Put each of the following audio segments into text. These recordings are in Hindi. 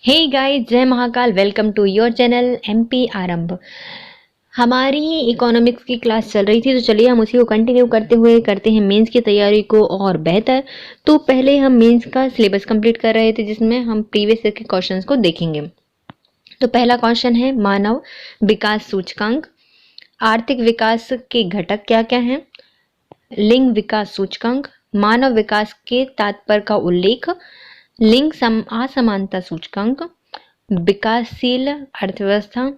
हे गाइस, जय Mahakal. Welcome to your channel MP Aarambh. हमारी इकोनॉमिक्स की क्लास चल रही थी, तो चलिए हम उसी को कंटिन्यू करते हुए करते हैं मेंस की तैयारी को और बेहतर। तो पहले हम मेंस का सिलेबस कंप्लीट कर रहे थे, जिसमें हम प्रीवियस ईयर के क्वेश्चंस को देखेंगे। तो पहला क्वेश्चन है मानव विकास सूचकांक। आर्थिक विकास के घटक क्या क्या हैं? लिंग विकास सूचकांक, मानव विकास के तात्पर्य का उल्लेख, लिंग असमानता सूचकांक, विकासशील अर्थव्यवस्था,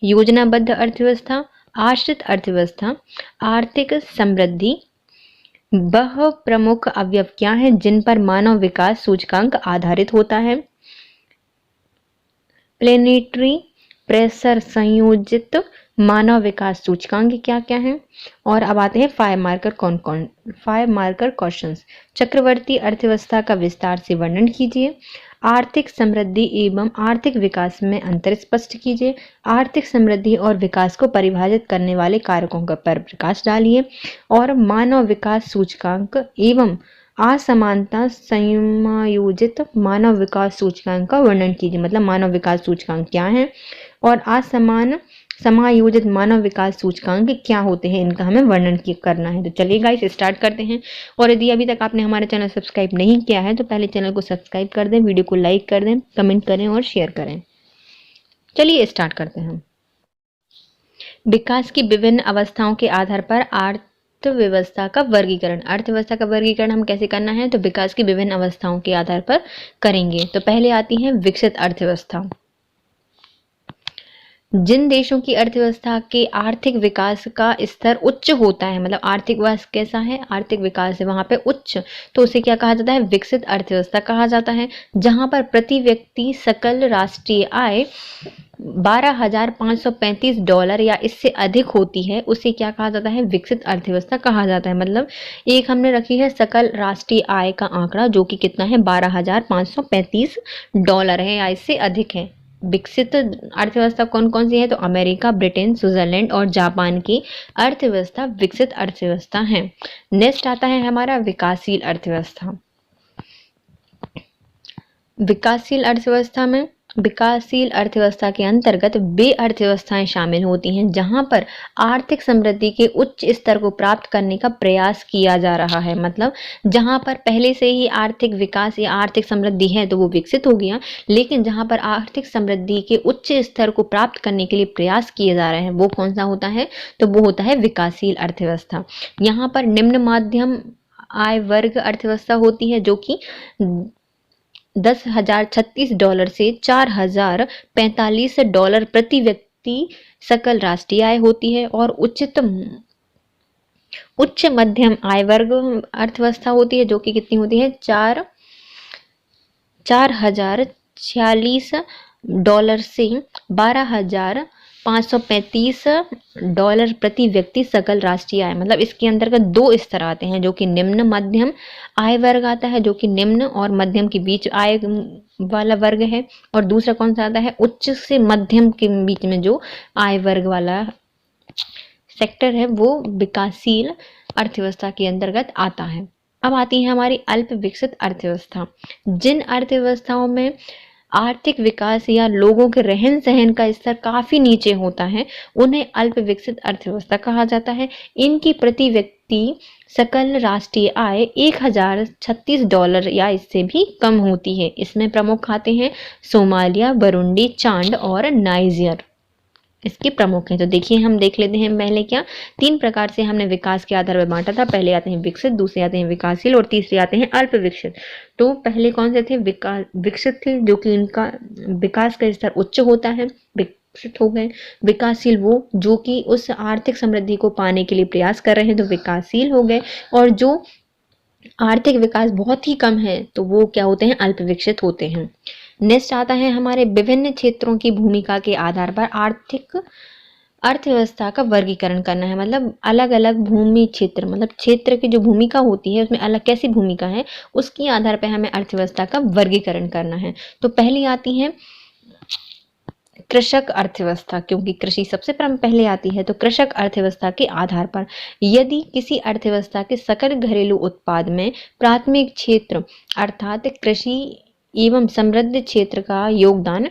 योजनाबद्ध अर्थव्यवस्था, आश्रित अर्थव्यवस्था, आर्थिक समृद्धि। वह प्रमुख अवयव क्या हैं जिन पर मानव विकास सूचकांक आधारित होता है? प्लेनेटरी प्रेशर संयोजित मानव विकास सूचकांक क्या क्या हैं? और अब आते हैं 5 मार्कर क्वेश्चंस। चक्रवर्ती अर्थव्यवस्था का विस्तार से वर्णन कीजिए। आर्थिक समृद्धि एवं आर्थिक विकास में अंतर स्पष्ट कीजिए। आर्थिक समृद्धि और विकास को परिभाषित करने वाले कारकों पर प्रकाश डालिए। और मानव विकास सूचकांक एवं असमानता समायोजित मानव विकास सूचकांक का वर्णन कीजिए। मतलब मानव विकास सूचकांक क्या है और असमान समायोजित मानव विकास सूचकांक क्या होते हैं, इनका हमें वर्णन करना है। तो चलिए गाइस स्टार्ट करते हैं। और यदि अभी तक आपने हमारा चैनल सब्सक्राइब नहीं किया है तो पहले चैनल को सब्सक्राइब कर दें, वीडियो को लाइक कर दें, कमेंट करें और शेयर करें। चलिए स्टार्ट करते हैं। विकास की विभिन्न अवस्थाओं के आधार पर अर्थव्यवस्था का वर्गीकरण। अर्थव्यवस्था का वर्गीकरण हम कैसे करना है? तो विकास की विभिन्न अवस्थाओं के आधार पर करेंगे। तो पहले आती है विकसित अर्थव्यवस्था। जिन देशों की अर्थव्यवस्था के आर्थिक विकास का स्तर उच्च होता है, मतलब आर्थिक विकास कैसा है, आर्थिक विकास है वहां पे उच्च, तो उसे क्या कहा जाता है? विकसित अर्थव्यवस्था कहा जाता है। जहां पर प्रति व्यक्ति सकल राष्ट्रीय आय $12,535 या इससे अधिक होती है, उसे क्या कहा जाता है? विकसित अर्थव्यवस्था कहा जाता है। मतलब एक हमने रखी है सकल राष्ट्रीय आय का आंकड़ा, जो कि कितना है? $12,535 है या इससे अधिक है। विकसित अर्थव्यवस्था कौन कौन सी है? तो अमेरिका, ब्रिटेन, स्विट्जरलैंड और जापान की अर्थव्यवस्था विकसित अर्थव्यवस्था है। नेक्स्ट आता है हमारा विकासशील अर्थव्यवस्था। विकासशील अर्थव्यवस्था के अंतर्गत वे अर्थव्यवस्थाएं शामिल होती हैं जहां पर आर्थिक समृद्धि के उच्च स्तर को प्राप्त करने का प्रयास किया जा रहा है। मतलब जहां पर पहले से ही आर्थिक विकास या आर्थिक समृद्धि है तो वो विकसित हो गया, लेकिन जहां पर आर्थिक समृद्धि के उच्च स्तर को प्राप्त करने के लिए प्रयास किए जा रहे हैं वो कौन सा होता है? तो वो होता है विकासशील अर्थव्यवस्था। यहाँ पर निम्न मध्यम आय वर्ग अर्थव्यवस्था होती है, जो कि $10,036 से $4,045 प्रति व्यक्ति सकल राष्ट्रीय आय होती है। और उच्च मध्यम आय वर्ग अर्थव्यवस्था होती है, जो कि कितनी होती है? $4,046 से $12,535 प्रति व्यक्ति सकल राष्ट्रीय आय। मतलब इसके अंतर्गत दो स्तर आते हैं, जो कि निम्न मध्यम आय वर्ग आता है, जो कि निम्न और मध्यम के बीच आय वाला वर्ग है। और दूसरा कौन सा आता है? उच्च से मध्यम के बीच में जो आय वर्ग वाला सेक्टर है वो विकासशील अर्थव्यवस्था के अंतर्गत आता है। अब आती है हमारी अल्प विकसित अर्थव्यवस्था। जिन अर्थव्यवस्थाओं में आर्थिक विकास या लोगों के रहन सहन का स्तर काफी नीचे होता है उन्हें अल्प विकसित अर्थव्यवस्था कहा जाता है। इनकी प्रति व्यक्ति सकल राष्ट्रीय आय $1,036 या इससे भी कम होती है। इसमें प्रमुख आते हैं सोमालिया, बुरुंडी, चाड और नाइजर, इसके प्रमुख हैं। तो देखिए हम देख लेते हैं पहले क्या 3 प्रकार से हमने विकास के आधार पर बांटा था। पहले आते हैं विकसित, दूसरे आते हैं विकासशील और तीसरे आते हैं अल्प विकसित। तो पहले कौन से थे? विकसित थे, जो कि इनका विकास का स्तर उच्च होता है, विकसित हो गए। विकासशील वो जो कि उस आर्थिक समृद्धि को पाने के लिए प्रयास कर रहे हैं, तो विकासशील हो गए। और जो आर्थिक विकास बहुत ही कम है तो वो क्या होते हैं? अल्प विकसित होते हैं। नेक्स्ट आता है हमारे विभिन्न क्षेत्रों की भूमिका के आधार पर आर्थिक अर्थव्यवस्था का वर्गीकरण करना है। मतलब अलग अलग भूमि क्षेत्र, मतलब क्षेत्र की जो भूमिका होती है उसमें अलग कैसी भूमिका है उसके आधार पर हमें अर्थव्यवस्था का वर्गीकरण करना है। तो पहली आती है कृषक अर्थव्यवस्था, क्योंकि कृषि सबसे पहले आती है। तो कृषक अर्थव्यवस्था के आधार पर यदि किसी अर्थव्यवस्था के सकल घरेलू उत्पाद में प्राथमिक क्षेत्र अर्थात कृषि एवं समृद्ध क्षेत्र का योगदान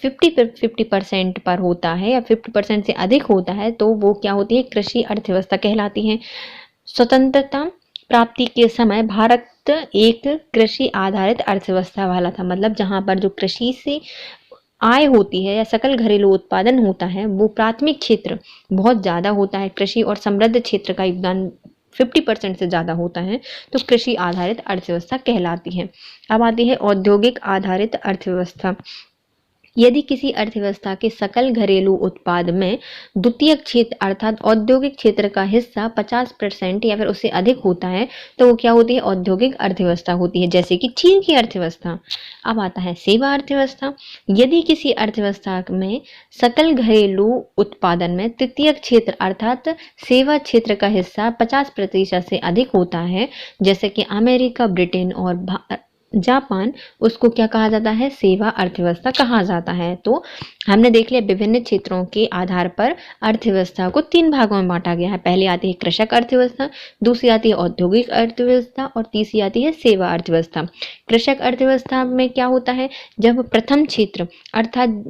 50% पर होता है या 50% से अधिक होता है तो वो क्या होती है, कृषि अर्थव्यवस्था कहलाती है। स्वतंत्रता प्राप्ति के समय भारत एक कृषि आधारित अर्थव्यवस्था वाला था, मतलब जहाँ पर जो कृषि से आय होती है या सकल घरेलू उत्पादन होता है वो प्राथमिक क्षेत्र बहुत ज़्यादा होता है, कृषि और समृद्ध क्षेत्र का योगदान 50% से ज़्यादा होता है, तो कृषि आधारित अर्थव्यवस्था कहलाती है। अब आती है औद्योगिक आधारित अर्थव्यवस्था। यदि किसी अर्थव्यवस्था के सकल घरेलू उत्पाद में द्वितीयक क्षेत्र अर्थात औद्योगिक क्षेत्र का हिस्सा 50% या फिर उससे अधिक होता है तो वो क्या होती है, औद्योगिक अर्थव्यवस्था होती है, जैसे कि चीन की अर्थव्यवस्था। अब आता है सेवा अर्थव्यवस्था। यदि किसी अर्थव्यवस्था में सकल घरेलू उत्पादन में तृतीयक क्षेत्र अर्थात सेवा क्षेत्र का हिस्सा 50% से अधिक होता है, जैसे कि अमेरिका, ब्रिटेन और जापान, उसको क्या कहा जाता है, सेवा अर्थव्यवस्था कहा जाता है। तो हमने देख लिया विभिन्न क्षेत्रों के आधार पर अर्थव्यवस्था को 3 भागों में बांटा गया है। पहले आती है कृषक अर्थव्यवस्था, दूसरी आती है औद्योगिक अर्थव्यवस्था और तीसरी आती है सेवा अर्थव्यवस्था। कृषक अर्थव्यवस्था में क्या होता है, जब प्रथम क्षेत्र अर्थात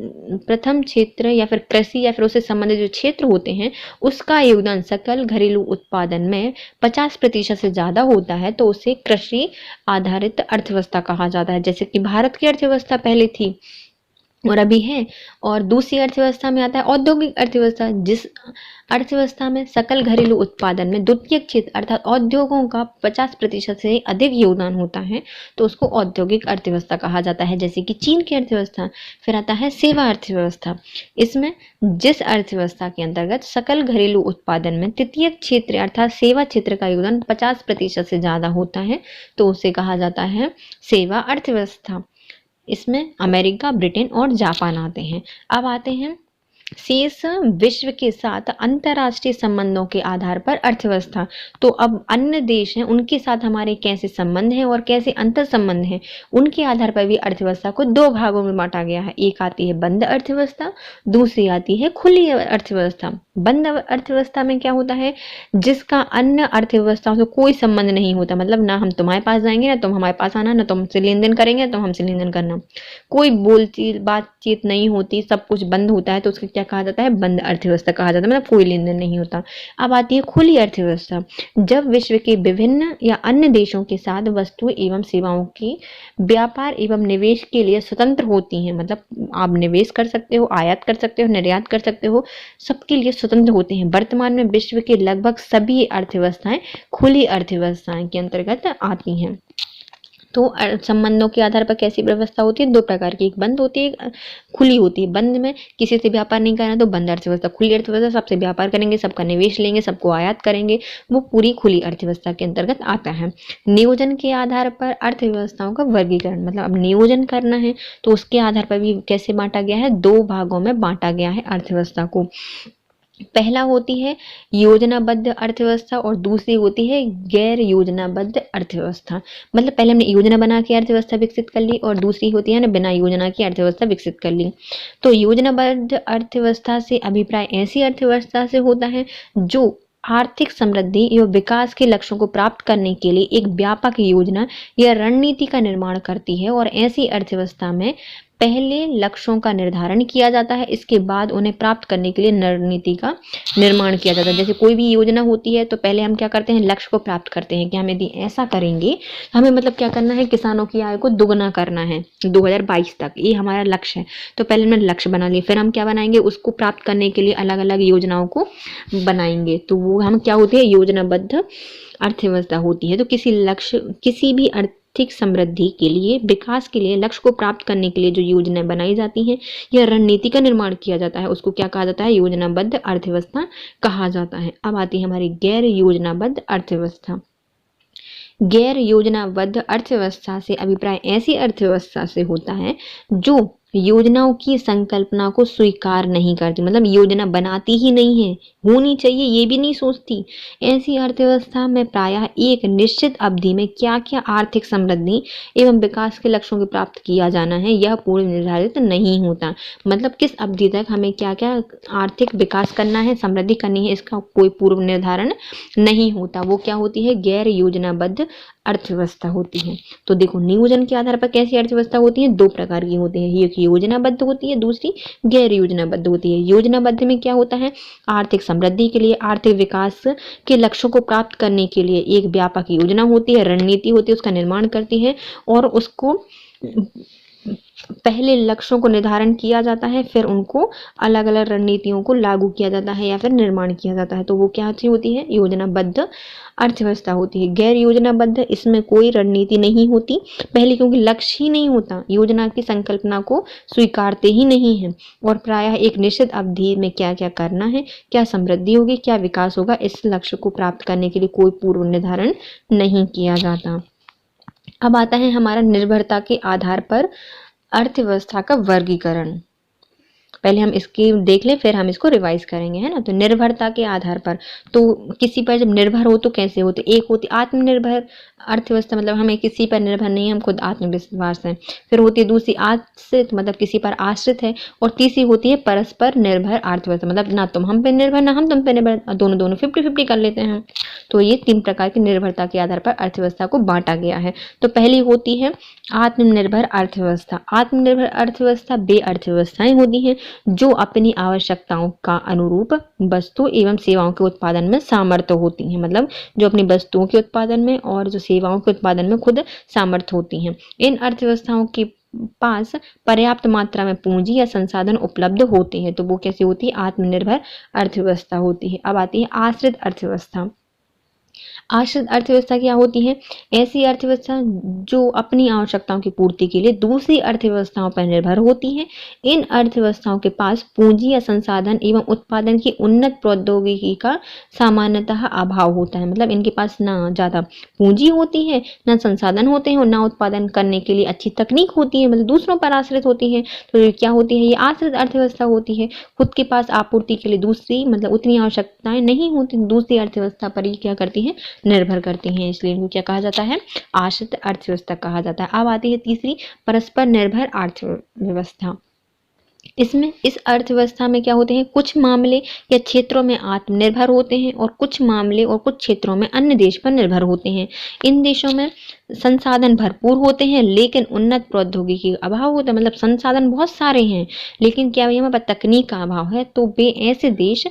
प्रथम क्षेत्र या फिर कृषि या फिर उससे संबंधित जो क्षेत्र होते हैं उसका योगदान सकल घरेलू उत्पादन में 50% से ज़्यादा होता है तो उसे कृषि आधारित अर्थव्यवस्था कहा जाता है, जैसे कि भारत की अर्थव्यवस्था पहले थी और अभी है। और दूसरी अर्थव्यवस्था में आता है औद्योगिक अर्थव्यवस्था, जिस अर्थव्यवस्था में सकल घरेलू उत्पादन में द्वितीयक क्षेत्र अर्थात उद्योगों का 50% से अधिक योगदान होता है तो उसको औद्योगिक अर्थव्यवस्था कहा जाता है, जैसे कि चीन की अर्थव्यवस्था। फिर आता है सेवा अर्थव्यवस्था। इसमें जिस अर्थव्यवस्था के अंतर्गत सकल घरेलू उत्पादन में तृतीयक क्षेत्र अर्थात सेवा क्षेत्र का योगदान 50% से ज़्यादा होता है तो उसे कहा जाता है सेवा अर्थव्यवस्था। इसमें अमेरिका, ब्रिटेन और जापान आते हैं। अब आते हैं शेष विश्व के साथ अंतर्राष्ट्रीय संबंधों के आधार पर अर्थव्यवस्था। तो अब अन्य देश हैं उनके साथ हमारे कैसे संबंध हैं और कैसे अंतर संबंध हैं, उनके आधार पर भी अर्थव्यवस्था को 2 भागों में बांटा गया है। एक आती है बंद अर्थव्यवस्था, दूसरी आती है खुली अर्थव्यवस्था। बंद अर्थव्यवस्था में क्या होता है, जिसका अन्य अर्थव्यवस्थाओं से कोई संबंध नहीं होता, मतलब ना हम तुम्हारे पास जाएंगे ना तुम हमारे पास आना, ना तुमसे लेन देन करेंगे ना तुम हमसे लेन देन करना, कोई बातचीत नहीं होती, सब कुछ बंद होता है तो उसके क्या कहा जाता है, बंद अर्थव्यवस्था कहा जाता है, मतलब कोई लेन देन नहीं होता। अब आती है खुली अर्थव्यवस्था। जब विश्व के विभिन्न या अन्य देशों के साथ वस्तु एवं सेवाओं की व्यापार एवं निवेश के लिए स्वतंत्र होती हैं, मतलब आप निवेश कर सकते हो, आयात कर सकते हो, निर्यात कर सकते हो, सबके लिए स्वतंत्र होते हैं। वर्तमान में विश्व के लगभग सभी अर्थव्यवस्थाएं खुली अर्थव्यवस्थाएं के अंतर्गत आती हैं। तो संबंधों के आधार पर कैसी व्यवस्था होती है, 2 प्रकार की, एक बंद होती है, एक खुली होती है। बंद में किसी से व्यापार नहीं करना तो बंद अर्थव्यवस्था। खुली अर्थव्यवस्था सबसे व्यापार करेंगे, सबका निवेश लेंगे, सबको आयात करेंगे, वो पूरी खुली अर्थव्यवस्था के अंतर्गत आता है। नियोजन के आधार पर अर्थव्यवस्थाओं का वर्गीकरण, मतलब अब नियोजन करना है तो उसके आधार पर भी कैसे बांटा गया है, 2 भागों में बांटा गया है अर्थव्यवस्था को। पहला होती है योजनाबद्ध अर्थव्यवस्था और दूसरी होती है गैर योजनाबद्ध अर्थव्यवस्था। मतलब पहले हमने योजना बना के अर्थव्यवस्था विकसित कर ली और दूसरी होती है ना बिना योजना की अर्थव्यवस्था विकसित कर ली। तो योजनाबद्ध अर्थव्यवस्था से अभिप्राय ऐसी अर्थव्यवस्था से होता है जो आर्थिक समृद्धि एवं विकास के लक्ष्यों को प्राप्त करने के लिए एक व्यापक योजना या रणनीति का निर्माण करती है। और ऐसी अर्थव्यवस्था में पहले लक्ष्यों का निर्धारण किया जाता है, इसके बाद उन्हें प्राप्त करने के लिए रणनीति का निर्माण किया जाता है। जैसे कोई भी योजना होती है तो पहले हम क्या करते हैं, लक्ष्य को प्राप्त करते हैं कि हम यदि ऐसा करेंगे, हमें मतलब क्या करना है, किसानों की आय को दुगना करना है 2022 तक, ये हमारा लक्ष्य है। तो पहले हमने लक्ष्य बना लिए, फिर हम क्या बनाएंगे, उसको प्राप्त करने के लिए अलग अलग योजनाओं को बनाएंगे। तो वो हम क्या होती है, योजनाबद्ध अर्थव्यवस्था होती है। तो किसी भी आर्थिक समृद्धि के लिए, विकास के लिए, लक्ष्य को प्राप्त करने के लिए जो योजनाएं बनाई जाती हैं या रणनीति का निर्माण किया जाता है उसको क्या कहा जाता है, योजनाबद्ध अर्थव्यवस्था कहा जाता है। अब आती है हमारी गैर योजनाबद्ध अर्थव्यवस्था। गैर योजनाबद्ध अर्थव्यवस्था से अभिप्राय ऐसी अर्थव्यवस्था से होता है जो योजनाओं की संकल्पना को स्वीकार नहीं करती, मतलब योजना बनाती ही नहीं है, होनी चाहिए ये भी नहीं सोचती। ऐसी अर्थव्यवस्था में प्रायः एक निश्चित अवधि में क्या क्या आर्थिक समृद्धि एवं विकास के लक्ष्यों को प्राप्त किया जाना है यह पूर्व निर्धारित नहीं होता। मतलब किस अवधि तक हमें क्या क्या आर्थिक विकास करना है, समृद्धि करनी है, इसका कोई पूर्व निर्धारण नहीं होता। वो क्या होती है, गैर योजनाबद्ध अर्थव्यवस्था होती है। तो देखो नियोजन के आधार पर कैसी अर्थव्यवस्था होती है, दो प्रकार की होती है, एक योजनाबद्ध होती है, दूसरी गैर योजनाबद्ध होती है। योजनाबद्ध में क्या होता है, आर्थिक समृद्धि के लिए, आर्थिक विकास के लक्ष्यों को प्राप्त करने के लिए एक व्यापक योजना होती है, रणनीति होती है, उसका निर्माण करती है और उसको पहले लक्ष्यों को निर्धारण किया जाता है, फिर उनको अलग अलग रणनीतियों को लागू किया जाता है या फिर निर्माण किया जाता है। तो वो क्या होती है, योजनाबद्ध अर्थव्यवस्था होती है। गैर योजनाबद्ध, इसमें कोई रणनीति नहीं होती, पहले क्योंकि लक्ष्य ही नहीं होता, योजना की संकल्पना को स्वीकारते ही नहीं है और प्रायः एक निश्चित अवधि में क्या क्या करना है, क्या समृद्धि होगी, क्या विकास होगा, इस लक्ष्य को प्राप्त करने के लिए कोई पूर्व निर्धारण नहीं किया जाता। अब आता है हमारा निर्भरता के आधार पर अर्थव्यवस्था का वर्गीकरण। पहले हम इसकी देख लें, फिर हम इसको रिवाइज करेंगे, है ना। तो निर्भरता के आधार पर, तो किसी पर जब निर्भर हो तो कैसे होते, एक होती आत्मनिर्भर अर्थव्यवस्था, मतलब हमें किसी पर निर्भर नहीं है, हम खुद आत्मविश्वास है। फिर होती है दूसरी आश्रित, मतलब किसी पर आश्रित है। और तीसरी होती है परस्पर निर्भर अर्थव्यवस्था, मतलब ना तुम हम पे निर्भर ना हम तुम पे निर्भर, दोनों दोनों 50-50 कर लेते हैं। तो ये 3 प्रकार की निर्भरता के आधार पर अर्थव्यवस्था को बांटा गया है। तो पहली होती है आत्मनिर्भर अर्थव्यवस्था। आत्मनिर्भर अर्थव्यवस्था वे अर्थव्यवस्थाएं होती हैं जो अपनी आवश्यकताओं का अनुरूप वस्तु एवं सेवाओं के उत्पादन में सामर्थ्य होती हैं, मतलब जो अपनी वस्तुओं के उत्पादन में और जो सेवाओं के उत्पादन में खुद सामर्थ्य होती हैं। इन अर्थव्यवस्थाओं के पास पर्याप्त मात्रा में पूंजी या संसाधन उपलब्ध होते हैं, तो वो कैसी होती है, आत्मनिर्भर अर्थव्यवस्था होती है। अब आती है आश्रित अर्थव्यवस्था। आश्रित अर्थव्यवस्था क्या होती है, ऐसी अर्थव्यवस्था जो अपनी आवश्यकताओं की पूर्ति के लिए दूसरी अर्थव्यवस्थाओं पर निर्भर होती है। इन अर्थव्यवस्थाओं के पास पूंजी या संसाधन एवं उत्पादन की उन्नत प्रौद्योगिकी का सामान्यतः अभाव होता है, मतलब इनके पास ना ज्यादा पूंजी होती है, ना संसाधन होते हैं और ना उत्पादन करने के लिए अच्छी तकनीक होती है, मतलब दूसरों पर आश्रित होती है। तो ये क्या होती है, ये आश्रित अर्थव्यवस्था होती है। खुद के पास आपूर्ति के लिए दूसरी, मतलब उतनी आवश्यकताएं नहीं होती, दूसरी अर्थव्यवस्था पर ही क्या करती है, निर्भर करती हैं, इसलिए इनको क्या कहा जाता है, आश्रित अर्थव्यवस्था कहा जाता है। अब आती है तीसरी, परस्पर निर्भर अर्थव्यवस्था। इसमें इस अर्थव्यवस्था में क्या होते हैं, कुछ मामले या क्षेत्रों में आत्मनिर्भर होते हैं और कुछ मामले और कुछ क्षेत्रों में अन्य देश पर निर्भर होते हैं। इन देशों में संसाधन भरपूर होते हैं लेकिन उन्नत प्रौद्योगिकी का अभाव होता है, मतलब संसाधन बहुत सारे हैं लेकिन क्या वहाँ पर तकनीक का अभाव है। तो वे ऐसे देश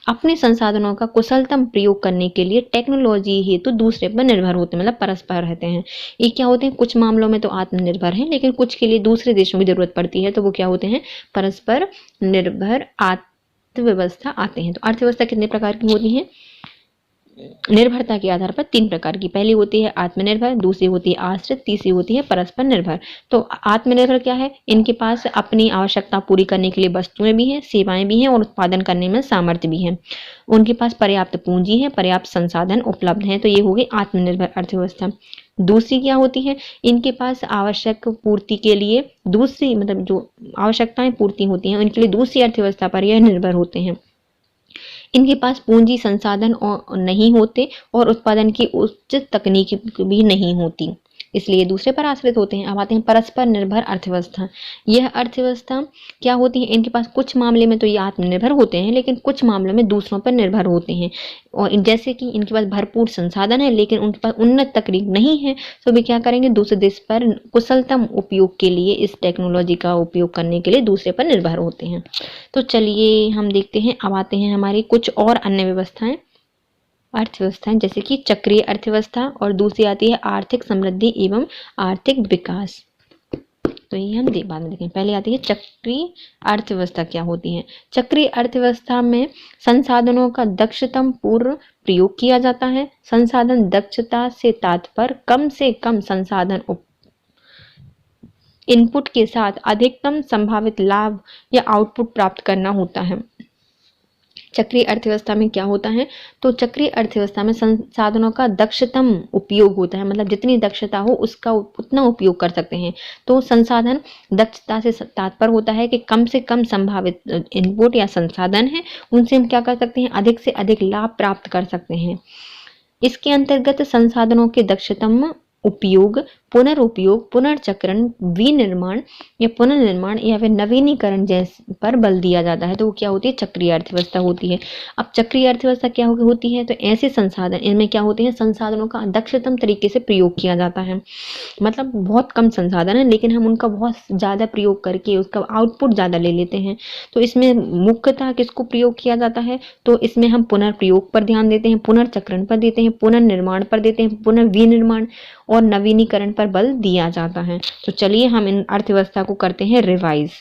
अपने संसाधनों का कुशलतम प्रयोग करने के लिए टेक्नोलॉजी हेतु दूसरे पर निर्भर होते हैं, मतलब परस्पर रहते हैं। ये क्या होते हैं, कुछ मामलों में तो आत्मनिर्भर हैं लेकिन कुछ के लिए दूसरे देशों की जरूरत पड़ती है, तो वो क्या होते हैं, परस्पर निर्भर अर्थव्यवस्था आते हैं। तो अर्थव्यवस्था कितने प्रकार की होती है, निर्भरता के आधार पर 3 प्रकार की। पहली होती है आत्मनिर्भर, दूसरी होती है आश्रित, तीसरी होती है परस्पर निर्भर। तो आत्मनिर्भर क्या है, इनके पास अपनी आवश्यकता पूरी करने के लिए वस्तुएं भी हैं, सेवाएं भी हैं और उत्पादन करने में सामर्थ्य भी है। उनके पास पर्याप्त पूंजी है, पर्याप्त संसाधन उपलब्ध हैं, तो ये हो गई आत्मनिर्भर अर्थव्यवस्था। दूसरी क्या होती है, इनके पास आवश्यक पूर्ति के लिए दूसरी, मतलब जो आवश्यकताएं पूर्ति होती हैं उनके लिए दूसरी अर्थव्यवस्था पर यह निर्भर होते हैं। इनके पास पूंजी संसाधन नहीं होते और उत्पादन की उच्च तकनीक भी नहीं होती, इसलिए दूसरे पर आश्रित होते हैं। अब आते हैं परस्पर निर्भर अर्थव्यवस्था। यह अर्थव्यवस्था क्या होती है, इनके पास कुछ मामले में तो ये आत्मनिर्भर होते हैं लेकिन कुछ मामलों में दूसरों पर निर्भर होते हैं। और जैसे कि इनके पास भरपूर संसाधन है लेकिन उनके पास उन्नत तकनीक नहीं है, तो वे क्या करेंगे, दूसरे देश पर कुशलतम उपयोग के लिए, इस टेक्नोलॉजी का उपयोग करने के लिए दूसरे पर निर्भर होते हैं। तो चलिए हम देखते हैं, अब आते हैं हमारी कुछ और अन्य व्यवस्थाएं, अर्थव्यवस्थाएं, जैसे कि चक्रीय अर्थव्यवस्था और दूसरी आती है आर्थिक समृद्धि एवं आर्थिक विकास। तो ये हम बाद में देखें। पहले आती है चक्रीय अर्थव्यवस्था क्या होती है। चक्रीय अर्थव्यवस्था में संसाधनों का दक्षतम पूर्ण प्रयोग किया जाता है। संसाधन दक्षता से तात्पर्य कम से कम संसाधन इनपुट के साथ अधिकतम संभावित लाभ या आउटपुट प्राप्त करना होता है। चक्रीय अर्थव्यवस्था में क्या होता है, तो चक्रीय अर्थव्यवस्था में संसाधनों का दक्षतम उपयोग होता है, मतलब जितनी दक्षता हो उसका उतना उपयोग कर सकते हैं। तो संसाधन दक्षता से तात्पर्य होता है कि कम से कम संभावित इनपुट या संसाधन है उनसे हम क्या कर सकते हैं, अधिक से अधिक लाभ प्राप्त कर सकते हैं। इसके अंतर्गत संसाधनों के दक्षतम उपयोग, पुनरुपयोग, पुनर्चक्रण, विनिर्माण या पुनर्निर्माण या फिर नवीनीकरण जैसे पर बल दिया जाता है, तो वो क्या होती है, चक्रीय अर्थव्यवस्था होती है। अब चक्रीय अर्थव्यवस्था क्या होती है, तो ऐसे संसाधन, इनमें क्या होते हैं, संसाधनों का अधिकतम तरीके से प्रयोग किया जाता है। मतलब बहुत कम संसाधन है लेकिन हम उनका बहुत ज़्यादा प्रयोग करके उसका आउटपुट ज़्यादा ले लेते हैं। तो इसमें मुख्यतः किसको प्रयोग किया जाता है, तो इसमें हम पुनर्प्रयोग पर ध्यान देते हैं, पुनर्चक्रण पर देते हैं, पुनर्निर्माण पर देते हैं, पुनर्विनिर्माण और नवीनीकरण पर बल दिया जाता है। तो चलिए हम इन अर्थव्यवस्था को करते हैं रिवाइज।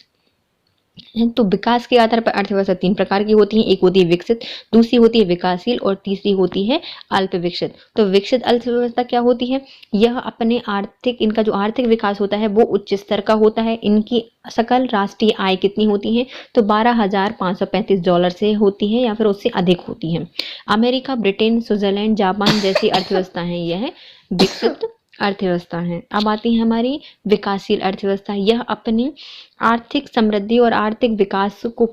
तो विकास के आधार पर अर्थव्यवस्था 3 प्रकार की होती है, एक होती है विकसित, दूसरी होती है विकासशील और तीसरी होती है अल्प विकसित। तो विकसित अर्थव्यवस्था क्या होती है, यह अपने इनका जो आर्थिक विकास होता है वो उच्च स्तर का होता है। इनकी सकल राष्ट्रीय आय कितनी होती है, तो $12,535 से होती है या फिर उससे अधिक होती है। अमेरिका, ब्रिटेन, स्विट्जरलैंड, जापान जैसी अर्थव्यवस्था है, यह विकसित अर्थव्यवस्था है। अब आती है हमारी विकासशील अर्थव्यवस्था, यह अपनी आर्थिक समृद्धि और आर्थिक विकास को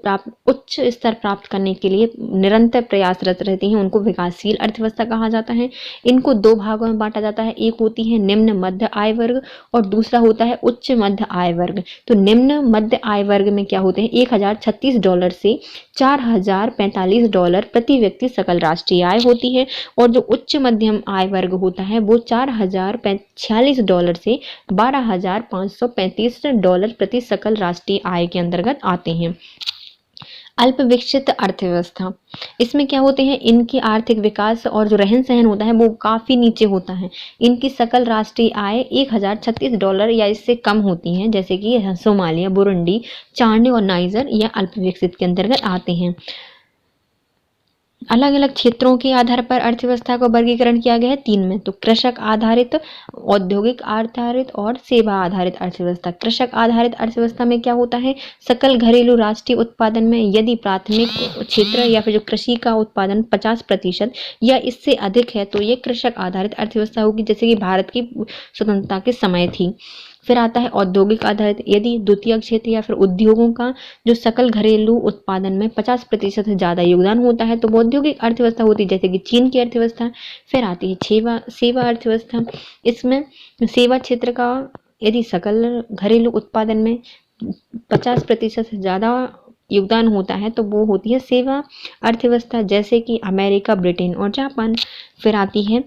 उच्च स्तर प्राप्त करने के लिए निरंतर प्रयासरत रहती हैं, उनको विकासशील अर्थव्यवस्था कहा जाता है। इनको 2 भागों में बांटा जाता है, एक होती है निम्न मध्य आय वर्ग और दूसरा होता है उच्च मध्य आय वर्ग। तो निम्न मध्य आय वर्ग में क्या होते हैं, $1,036 से $4,045 प्रति व्यक्ति सकल राष्ट्रीय आय होती है, और जो उच्च मध्यम आय वर्ग होता है वो $4,046 से $12,535 प्रति सकल राष्ट्रीय आय के अंतर्गत आते हैं। अल्प विकसित अर्थव्यवस्था, इसमें क्या होते हैं, इनकी आर्थिक विकास और जो रहन सहन होता है वो काफ़ी नीचे होता है। इनकी सकल राष्ट्रीय आय $1,036 या इससे कम होती है, जैसे कि सोमालिया, बुरुंडी, चाड और नाइजर यह अल्प विकसित के अंतर्गत आते हैं। अलग अलग क्षेत्रों के आधार पर अर्थव्यवस्था का वर्गीकरण किया गया है 3 में, तो कृषक आधारित, औद्योगिक आधारित और सेवा आधारित अर्थव्यवस्था। कृषक आधारित अर्थव्यवस्था में क्या होता है, सकल घरेलू राष्ट्रीय उत्पादन में यदि प्राथमिक क्षेत्र या फिर जो कृषि का उत्पादन 50% या इससे अधिक है तो ये कृषक आधारित अर्थव्यवस्था होगी, जैसे कि भारत की स्वतंत्रता के समय थी। फिर आता है औद्योगिक आधारित, यदि द्वितीय क्षेत्र या फिर उद्योगों का जो सकल घरेलू उत्पादन में 50% से ज़्यादा योगदान होता है तो वो औद्योगिक अर्थव्यवस्था होती है, जैसे कि चीन की अर्थव्यवस्था। फिर आती है सेवा अर्थव्यवस्था, इसमें सेवा क्षेत्र का यदि सकल घरेलू उत्पादन में 50% से ज़्यादा योगदान होता है तो वो होती है सेवा अर्थव्यवस्था, जैसे कि अमेरिका, ब्रिटेन और जापान। फिर आती है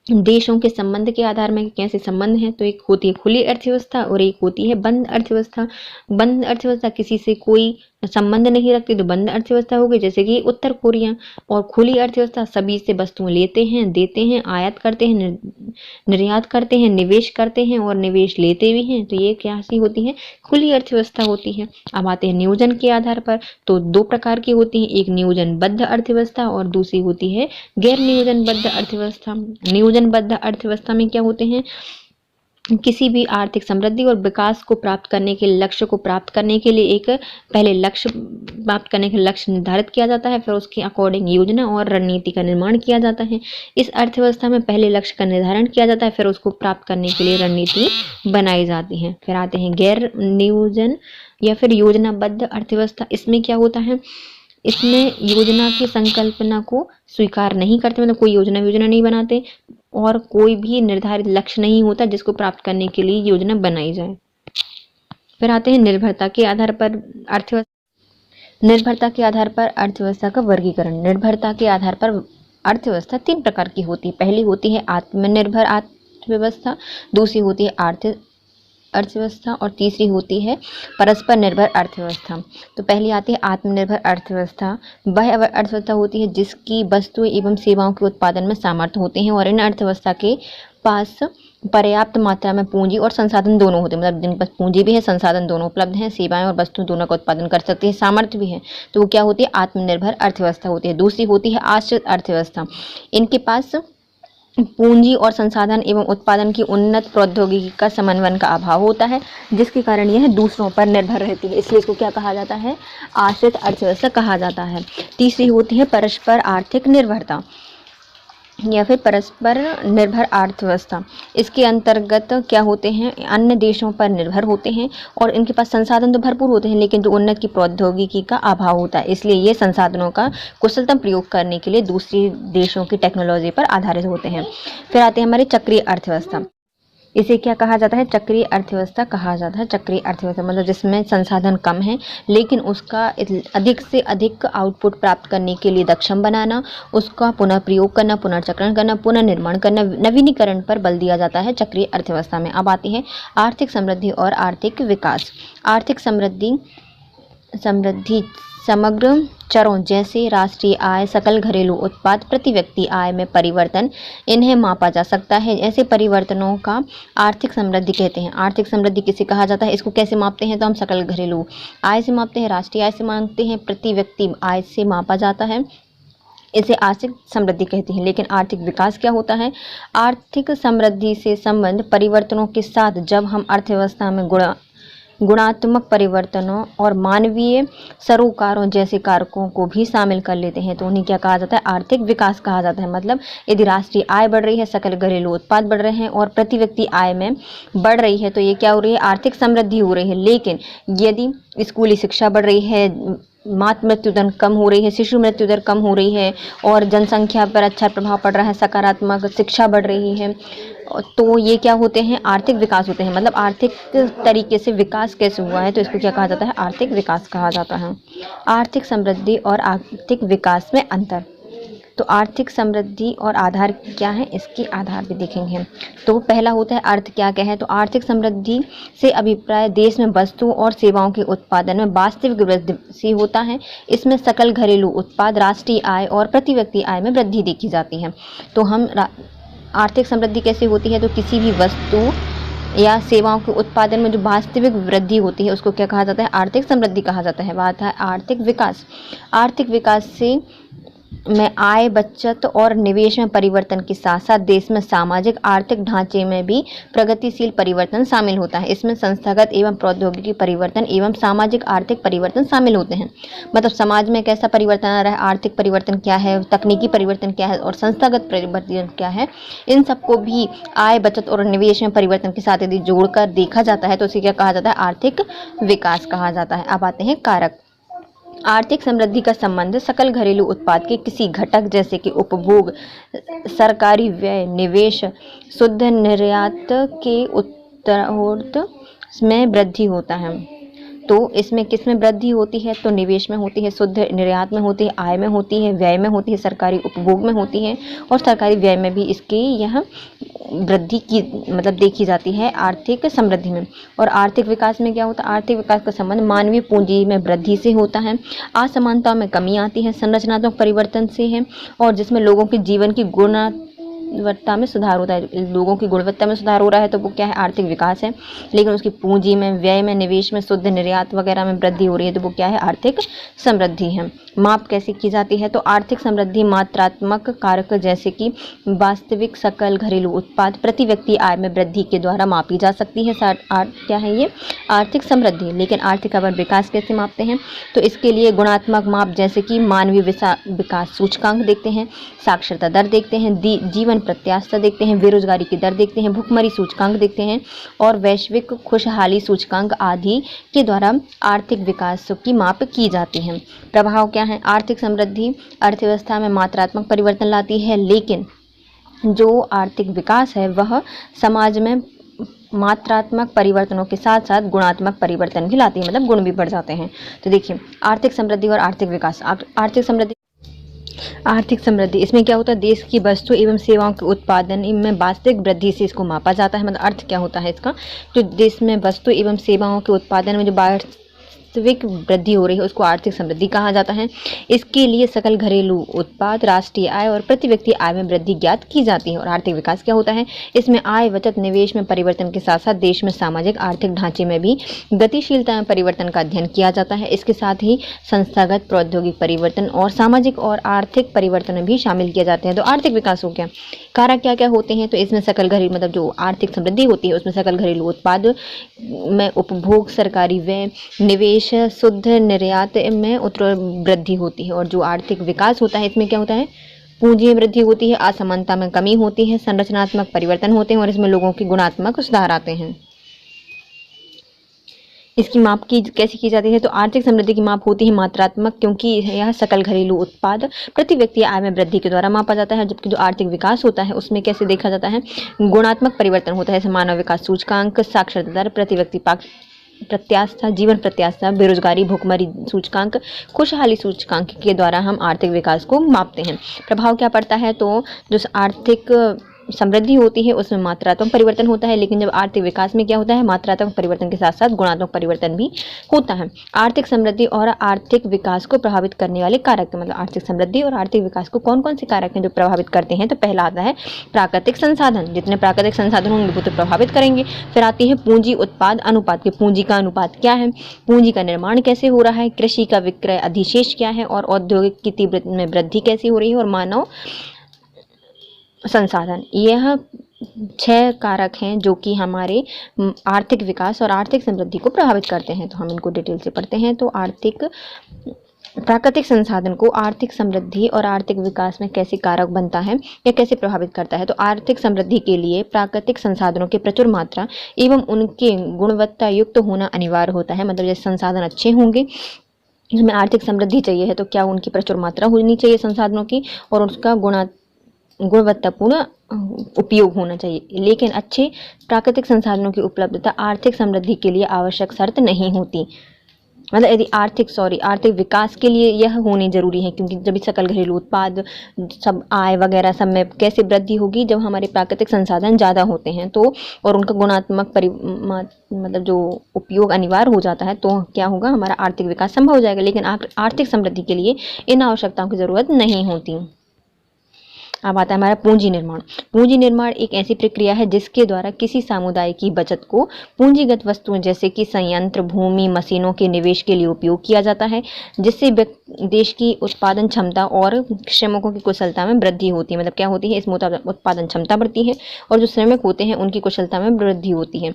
देशों के संबंध के आधार में कैसे संबंध है, तो एक होती है खुली अर्थव्यवस्था और एक होती है बंद अर्थव्यवस्था। बंद अर्थव्यवस्था किसी से कोई संबंध नहीं रखती तो बंद अर्थव्यवस्था हो गई, जैसे कि उत्तर कोरिया। और खुली अर्थव्यवस्था सभी से वस्तुएं लेते हैं, देते हैं, आयात करते हैं, निर्यात करते हैं, निवेश करते हैं और निवेश लेते भी हैं, तो ये क्या सी होती है, खुली अर्थव्यवस्था होती है। अब आते हैं नियोजन के आधार पर, तो 2 प्रकार की होती है, एक नियोजनबद्ध अर्थव्यवस्था और दूसरी होती है गैर नियोजनबद्ध अर्थव्यवस्था। नियोजनबद्ध अर्थव्यवस्था में क्या होते हैं, किसी भी आर्थिक समृद्धि और विकास को प्राप्त करने के लक्ष्य को प्राप्त करने के लिए एक पहले लक्ष्य प्राप्त करने के लक्ष्य निर्धारित किया जाता है, फिर उसके अकॉर्डिंग योजना और रणनीति का निर्माण किया जाता है। इस अर्थव्यवस्था में पहले लक्ष्य का निर्धारण किया जाता है, फिर उसको प्राप्त करने के लिए रणनीति बनाई जाती है। फिर आते हैं गैर नियोजन या फिर योजनाबद्ध अर्थव्यवस्था, इसमें क्या होता है, इसमें योजना की संकल्पना को स्वीकार नहीं करते, मतलब कोई योजना नहीं बनाते और कोई भी निर्धारित लक्ष्य नहीं होता जिसको प्राप्त करने के लिए योजना बनाई जाए। फिर आते हैं निर्भरता के आधार पर अर्थव्यवस्था का वर्गीकरण। निर्भरता के आधार पर अर्थव्यवस्था 3 प्रकार की होती है। पहली होती है आत्मनिर्भर अर्थव्यवस्था, दूसरी होती है आर्थिक अर्थव्यवस्था और तीसरी होती है परस्पर निर्भर अर्थव्यवस्था। तो पहली आती है आत्मनिर्भर अर्थव्यवस्था। वह अर्थव्यवस्था होती है जिसकी वस्तुएं एवं सेवाओं के उत्पादन में सामर्थ्य होते हैं और इन अर्थव्यवस्था के पास पर्याप्त मात्रा में पूंजी और संसाधन दोनों होते हैं, मतलब जिनके पास पूंजी भी है, संसाधन दोनों उपलब्ध हैं, सेवाएं और वस्तु दोनों का उत्पादन कर सकते हैं, सामर्थ्य भी है, तो वो क्या होती है, आत्मनिर्भर अर्थव्यवस्था होती है। दूसरी होती है आश्रित अर्थव्यवस्था। इनके पास पूंजी और संसाधन एवं उत्पादन की उन्नत प्रौद्योगिकी का समन्वय का अभाव होता है, जिसके कारण यह दूसरों पर निर्भर रहती है, इसलिए इसको क्या कहा जाता है, आश्रित अर्थव्यवस्था कहा जाता है। तीसरी होती है परस्पर आर्थिक निर्भरता या फिर परस्पर निर्भर अर्थव्यवस्था। इसके अंतर्गत क्या होते हैं, अन्य देशों पर निर्भर होते हैं और इनके पास संसाधन तो भरपूर होते हैं लेकिन जो उन्नत की प्रौद्योगिकी का अभाव होता है, इसलिए ये संसाधनों का कुशलतम प्रयोग करने के लिए दूसरी देशों की टेक्नोलॉजी पर आधारित होते हैं। फिर आते हैं हमारे चक्रीय अर्थव्यवस्था। इसे क्या कहा जाता है? चक्रीय अर्थव्यवस्था कहा जाता है। चक्रीय अर्थव्यवस्था मतलब जिसमें संसाधन कम है लेकिन उसका अधिक से अधिक आउटपुट प्राप्त करने के लिए दक्षम बनाना, उसका पुनः प्रयोग करना, पुनर्चक्रण करना, पुनर्निर्माण करना, नवीनीकरण पर बल दिया जाता है चक्रीय अर्थव्यवस्था में। अब आती है आर्थिक समृद्धि और आर्थिक विकास। आर्थिक समृद्धि समग्र चरों जैसे राष्ट्रीय आय, सकल घरेलू उत्पाद, प्रति व्यक्ति आय में परिवर्तन, इन्हें मापा जा सकता है। ऐसे परिवर्तनों का आर्थिक समृद्धि कहते हैं। आर्थिक समृद्धि किसे कहा जाता है? इसको कैसे मापते हैं? तो हम सकल घरेलू आय से मापते हैं, राष्ट्रीय आय से मापते हैं, प्रति व्यक्ति आय से मापा जाता है। इसे आर्थिक समृद्धि कहते हैं। लेकिन आर्थिक विकास क्या होता है? आर्थिक समृद्धि से संबंध परिवर्तनों के साथ जब हम अर्थव्यवस्था में गुणात्मक परिवर्तनों और मानवीय सरोकारों जैसे कारकों को भी शामिल कर लेते हैं तो उन्हें क्या कहा जाता है? आर्थिक विकास कहा जाता है। मतलब यदि राष्ट्रीय आय बढ़ रही है, सकल घरेलू उत्पाद बढ़ रहे हैं और प्रति व्यक्ति आय में बढ़ रही है तो ये क्या हो रही है? आर्थिक समृद्धि हो रही है। लेकिन यदि स्कूली शिक्षा बढ़ रही है, मातृ मृत्यु दर कम हो रही है, शिशु मृत्यु दर कम हो रही है और जनसंख्या पर अच्छा प्रभाव पड़ रहा है, सकारात्मक शिक्षा बढ़ रही है, तो ये क्या होते हैं? आर्थिक विकास होते हैं। मतलब आर्थिक तरीके से विकास कैसे हुआ है तो इसको क्या कहा जाता है? आर्थिक विकास कहा जाता है। आर्थिक समृद्धि और आर्थिक विकास में अंतर। तो आर्थिक समृद्धि और आधार क्या है? इसके आधार भी देखेंगे। तो पहला होता है अर्थ क्या क्या है? तो आर्थिक समृद्धि से अभिप्राय देश में वस्तुओं और सेवाओं के उत्पादन में वास्तविक वृद्धि से होता है। इसमें सकल घरेलू उत्पाद, राष्ट्रीय आय और प्रति व्यक्ति आय में वृद्धि देखी जाती है। तो हम आर्थिक समृद्धि कैसे होती है? तो किसी भी वस्तु या सेवाओं के उत्पादन में जो वास्तविक वृद्धि होती है उसको क्या कहा जाता है? आर्थिक समृद्धि कहा जाता है। बात है आर्थिक विकास। आर्थिक विकास से में आय, बचत और निवेश में परिवर्तन के साथ साथ देश में सामाजिक आर्थिक ढांचे में भी प्रगतिशील परिवर्तन शामिल होता है। इसमें संस्थागत एवं प्रौद्योगिकी परिवर्तन एवं सामाजिक आर्थिक परिवर्तन शामिल होते हैं। मतलब समाज में कैसा परिवर्तन आ रहा है, आर्थिक परिवर्तन क्या है, तकनीकी परिवर्तन क्या है और संस्थागत परिवर्तन क्या है, इन सबको भी आय, बचत और निवेश में परिवर्तन के साथ यदि जोड़कर देखा जाता है तो उसे क्या कहा जाता है? आर्थिक विकास कहा जाता है। अब आते हैं कारक। आर्थिक समृद्धि का संबंध सकल घरेलू उत्पाद के किसी घटक जैसे कि उपभोग, सरकारी व्यय, निवेश, शुद्ध निर्यात के उत्तरोत्तर में वृद्धि होता है। तो इसमें किस में वृद्धि होती है? तो निवेश में होती है, शुद्ध निर्यात में होती है, आय में होती है, व्यय में होती है, सरकारी उपभोग में होती है और सरकारी व्यय में भी इसकी यह वृद्धि की मतलब देखी जाती है आर्थिक समृद्धि में। और आर्थिक विकास में क्या होता है? आर्थिक विकास का संबंध मानवीय पूंजी में वृद्धि से होता है, असमानता में कमी आती है, संरचनात्मक परिवर्तन से है और जिसमें लोगों के जीवन की गुणवत्ता में सुधार होता है। लोगों की गुणवत्ता में सुधार हो रहा है तो वो क्या है? आर्थिक विकास है। लेकिन उसकी पूंजी में, व्यय में, निवेश में, शुद्ध निर्यात वगैरह में वृद्धि हो रही है तो वो क्या है? आर्थिक समृद्धि है। माप कैसे की जाती है? तो आर्थिक समृद्धि मात्रात्मक कारक जैसे कि वास्तविक सकल घरेलू उत्पाद, प्रति व्यक्ति आय में वृद्धि के द्वारा मापी जा सकती है। क्या है ये? आर्थिक समृद्धि। लेकिन आर्थिक विकास कैसे मापते हैं? तो इसके लिए गुणात्मक माप जैसे कि मानवीय विकास सूचकांक देखते हैं, साक्षरता दर देखते हैं, जीवन प्रत्याशा देखते हैं, बेरोजगारी की दर देखते हैं, भुखमरी सूचकांक देखते हैं और वैश्विक खुशहाली सूचकांक आदि के द्वारा आर्थिक विकास की माप की जाती है। प्रभाव क्या है? आर्थिक समृद्धि अर्थव्यवस्था में मात्रात्मक परिवर्तन लाती है, लेकिन जो आर्थिक विकास है वह समाज में मात्रात्मक परिवर्तनों के साथ साथ गुणात्मक परिवर्तन भी लाती है, मतलब गुण भी बढ़ जाते हैं। तो देखिए आर्थिक समृद्धि और आर्थिक विकास। आर्थिक समृद्धि इसमें क्या होता है? देश की वस्तु एवं सेवाओं के उत्पादन में वास्तविक वृद्धि से इसको मापा जाता है। मतलब अर्थ क्या होता है इसका? जो देश में वस्तु एवं सेवाओं के उत्पादन में जो वास्तविक वृद्धि हो रही है उसको आर्थिक समृद्धि कहा जाता है। इसके लिए सकल घरेलू उत्पाद, राष्ट्रीय आय और प्रति व्यक्ति आय में वृद्धि ज्ञात की जाती है। और आर्थिक विकास क्या होता है? इसमें आय, बचत, निवेश में परिवर्तन के साथ साथ देश में सामाजिक आर्थिक ढांचे में भी गतिशीलता में परिवर्तन का अध्ययन किया जाता है। इसके साथ ही संस्थागत प्रौद्योगिक परिवर्तन और सामाजिक और आर्थिक परिवर्तन में भी शामिल किए जाते हैं। तो आर्थिक विकास हो गया। कारक क्या क्या होते हैं? तो इसमें सकल घरेलू मतलब जो आर्थिक समृद्धि होती है उसमें सकल घरेलू उत्पाद में उपभोग, सरकारी व्यय, निवेश, शुद्ध निर्यात में उत्तर वृद्धि होती है। और जो आर्थिक विकास होता है इसमें क्या होता है? पूंजी में वृद्धि होती है, असमानता में कमी होती है, संरचनात्मक परिवर्तन होते हैं और इसमें लोगों की गुणात्मक सुधार आते हैं। इसकी माप की कैसे की जाती है? तो आर्थिक समृद्धि की माप होती है मात्रात्मक, क्योंकि यह सकल घरेलू उत्पाद प्रति व्यक्ति आय में वृद्धि के द्वारा मापा जाता है। जबकि जो आर्थिक विकास होता है उसमें कैसे देखा जाता है? गुणात्मक परिवर्तन होता है, जैसे मानव विकास सूचकांक, साक्षरता दर, प्रति व्यक्ति प्रत्याशा, जीवन प्रत्याशा, बेरोजगारी, भुखमरी सूचकांक, खुशहाली सूचकांक के द्वारा हम आर्थिक विकास को मापते हैं। प्रभाव क्या पड़ता है? तो जो आर्थिक समृद्धि होती है उसमें मात्रात्मक परिवर्तन होता है, लेकिन जब आर्थिक विकास में क्या होता है? मात्रात्मक परिवर्तन के साथ साथ गुणात्मक परिवर्तन भी होता है। आर्थिक समृद्धि और आर्थिक विकास को प्रभावित करने वाले कारक, मतलब आर्थिक समृद्धि और आर्थिक विकास को कौन कौन से कारक हैं जो प्रभावित करते हैं? तो पहला आता है प्राकृतिक संसाधन। जितने प्राकृतिक संसाधन होंगे वो तो प्रभावित करेंगे। फिर आती है पूंजी उत्पाद अनुपात की पूंजी का अनुपात क्या है, पूंजी का निर्माण कैसे हो रहा है, कृषि का विक्रय अधिशेष क्या है, और औद्योगिक की तीव्रता में वृद्धि कैसी हो रही है, और मानव संसाधन। यह 6 कारक हैं जो कि हमारे आर्थिक विकास और आर्थिक समृद्धि को प्रभावित करते हैं। तो हम इनको डिटेल से पढ़ते हैं। तो प्राकृतिक संसाधन को आर्थिक समृद्धि और आर्थिक विकास में कैसे कारक बनता है या कैसे प्रभावित करता है? तो आर्थिक समृद्धि के लिए प्राकृतिक संसाधनों की प्रचुर मात्रा एवं उनके गुणवत्ता युक्त होना अनिवार्य होता है। मतलब जैसे संसाधन अच्छे होंगे, इसमें आर्थिक समृद्धि चाहिए है तो क्या उनकी प्रचुर मात्रा होनी चाहिए संसाधनों की, और उसका गुणवत्तापूर्ण उपयोग होना चाहिए। लेकिन अच्छे प्राकृतिक संसाधनों की उपलब्धता आर्थिक समृद्धि के लिए आवश्यक शर्त नहीं होती। मतलब यदि आर्थिक विकास के लिए यह होनी जरूरी है, क्योंकि जब सकल घरेलू उत्पाद, सब आय वगैरह सब में कैसे वृद्धि होगी? जब हमारे प्राकृतिक संसाधन ज़्यादा होते हैं तो, और उनका गुणात्मक मतलब जो उपयोग अनिवार्य हो जाता है, तो क्या होगा? हमारा आर्थिक विकास संभव हो जाएगा। लेकिन आर्थिक समृद्धि के लिए इन आवश्यकताओं की जरूरत नहीं होती। अब आता है हमारा पूंजी निर्माण। पूंजी निर्माण एक ऐसी प्रक्रिया है जिसके द्वारा किसी समुदाय की बचत को पूंजीगत वस्तुओं जैसे कि संयंत्र, भूमि, मशीनों के निवेश के लिए उपयोग किया जाता है, जिससे देश की उत्पादन क्षमता और श्रमिकों की कुशलता में वृद्धि होती है। मतलब क्या होती है? इसमें उत्पादन क्षमता बढ़ती है और जो श्रमिक होते हैं उनकी कुशलता में वृद्धि होती है,